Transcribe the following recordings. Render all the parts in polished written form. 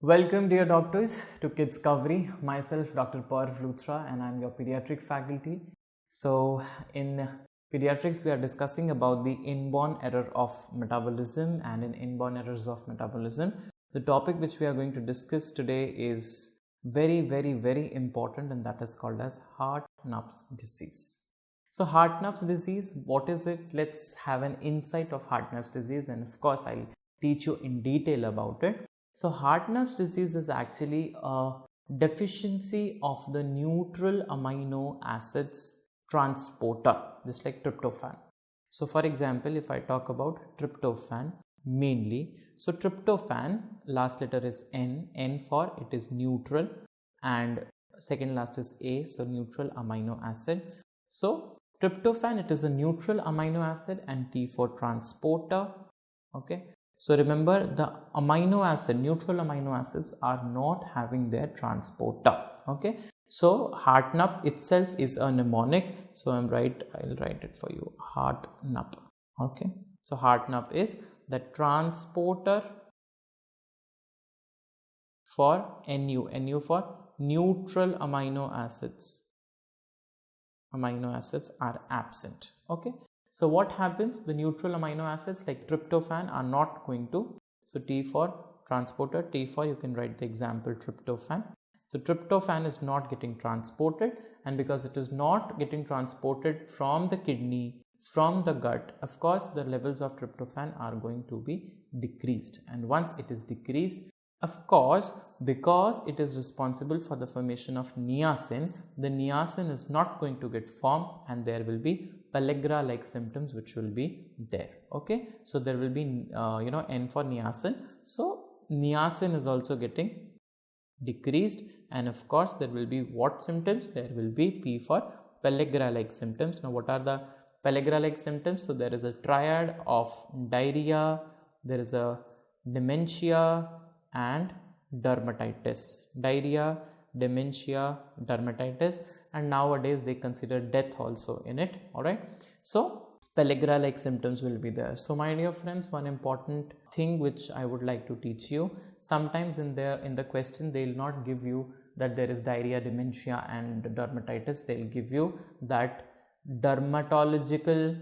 Welcome dear doctors to 𝗲𝗵𝗵𝗵. Myself Dr. 𝗲𝗵𝗵𝗺 and I am your pediatric faculty. So in pediatrics we are discussing about the inborn error of metabolism, and in inborn errors of metabolism the topic which we are going to discuss today is very important, and that is called as Hartnup disease. So Hartnup disease, what is it? Let's have an insight of Hartnup disease, and of course I'll teach you in detail about it. So Hartnup disease is actually a deficiency of the neutral amino acids transporter, just like tryptophan. So for example, if I talk about tryptophan mainly, so tryptophan, last letter is N for it is neutral, and second last is A, so neutral amino acid. So tryptophan, it is a neutral amino acid, and T for transporter. Okay. So remember, the amino acid, neutral amino acids are not having their transporter. Okay. So Hartnup itself is a mnemonic. So I'll write it for you. Hartnup. Okay. So Hartnup is the transporter for NU for neutral amino acids. Amino acids are absent. Okay. So what happens? The neutral amino acids like tryptophan are not going to. So T for transporter, T for, you can write the example tryptophan. So tryptophan is not getting transported, and because it is not getting transported from the kidney, from the gut, of course the levels of tryptophan are going to be decreased. And once it is decreased, of course, because it is responsible for the formation of niacin, the niacin is not going to get formed, and there will be pellagra-like symptoms which will be there. Okay, so there will be N for niacin. So niacin is also getting decreased, and of course there will be what symptoms? There will be P for pellagra-like symptoms. Now what are the pellagra-like symptoms? So there is a triad of diarrhea, there is a dementia and dermatitis. Diarrhea, dementia, dermatitis, and nowadays they consider death also in it. All right, so pellagra-like symptoms will be there. So my dear friends, one important thing which I would like to teach you, sometimes in the question they will not give you that there is diarrhea, dementia and dermatitis. They will give you that dermatological,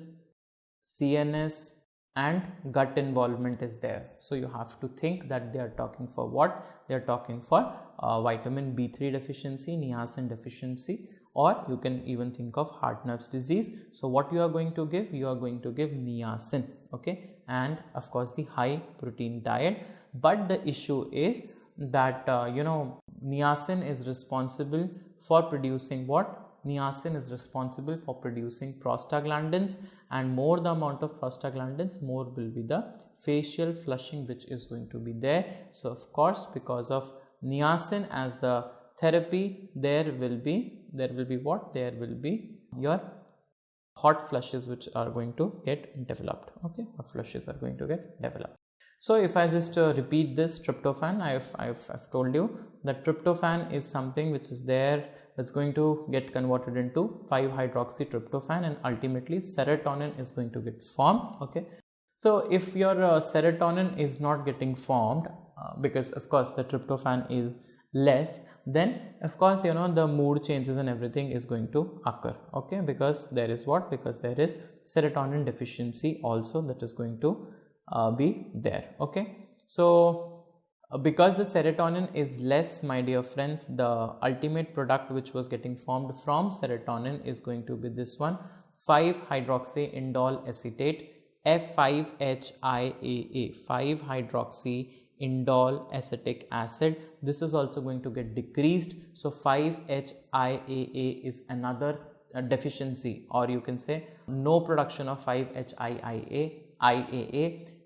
CNS and gut involvement is there. So you have to think that they are talking for what? They are talking for vitamin B3 deficiency, niacin deficiency, or you can even think of Hartnup disease. So what you are going to give? You are going to give niacin, okay, and of course the high protein diet. But the issue is that niacin is responsible for producing what? Niacin is responsible for producing prostaglandins, and more the amount of prostaglandins, more will be the facial flushing which is going to be there. So of course, because of niacin as the therapy, there will be what? There will be your hot flushes which are going to get developed. Okay, hot flushes are going to get developed. So if I just repeat this, tryptophan, I've told you that tryptophan is something which is there, that's going to get converted into 5-hydroxytryptophan, and ultimately serotonin is going to get formed. Okay, so if your serotonin is not getting formed, because of course the tryptophan is less, then of course the mood changes and everything is going to occur. Okay, because there is what? Because there is serotonin deficiency also that is going to be there. Okay, so because the serotonin is less, my dear friends, the ultimate product which was getting formed from serotonin is going to be this one, 5-hydroxyindole acetate, F5HIAA, 5-hydroxyindole acetic acid. This is also going to get decreased. So 5HIAA is another deficiency, or you can say no production of 5HIAA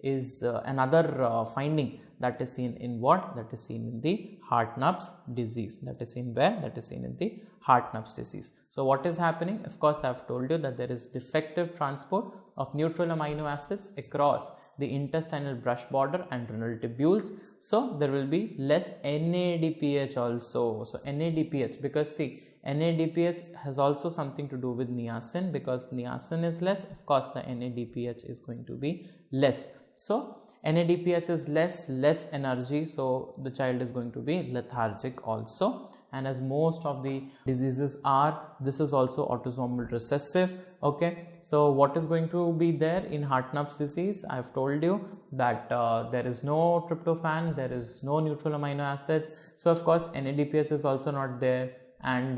is another finding that is seen in what? That is seen in the Hartnup disease. That is seen where? That is seen in the Hartnup disease. So what is happening? Of course, I have told you that there is defective transport of neutral amino acids across the intestinal brush border and renal tubules. So there will be less NADPH also. So NADPH, because see, NADPH has also something to do with niacin. Because niacin is less, of course the NADPH is going to be less. So NADPS is less energy, so the child is going to be lethargic also. And as most of the diseases are, this is also autosomal recessive. Okay, so what is going to be there in Hartnup's disease? I have told you that there is no tryptophan, there is no neutral amino acids, so of course NADPS is also not there, and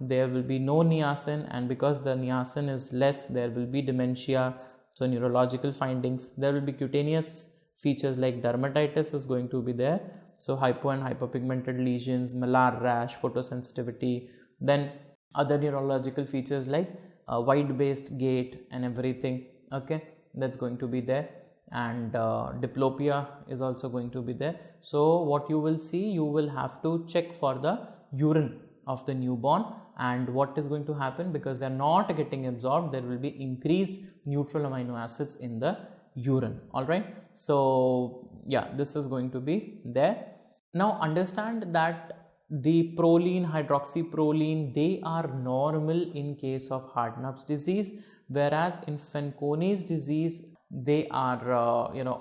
there will be no niacin, and because the niacin is less, there will be dementia. So neurological findings, there will be cutaneous features like dermatitis is going to be there, so hypo and hyperpigmented lesions, malar rash, photosensitivity, then other neurological features like wide based gait and everything. Okay, that's going to be there, and diplopia is also going to be there. So what you will see, you will have to check for the urine of the newborn, and what is going to happen, because they are not getting absorbed, there will be increased neutral amino acids in the urine. All right, so yeah, this is going to be there. Now understand that the proline, hydroxyproline, they are normal in case of Hartnup's disease, whereas in Fanconi's disease they are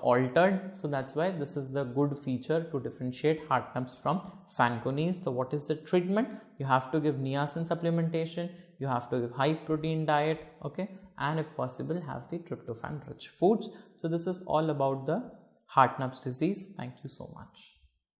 altered. So that's why this is the good feature to differentiate Hartnup's from Fanconi's. So what is the treatment? You have to give niacin supplementation, you have to give high protein diet, okay, and if possible have the tryptophan rich foods. So this is all about the Hartnup's disease. Thank you so much.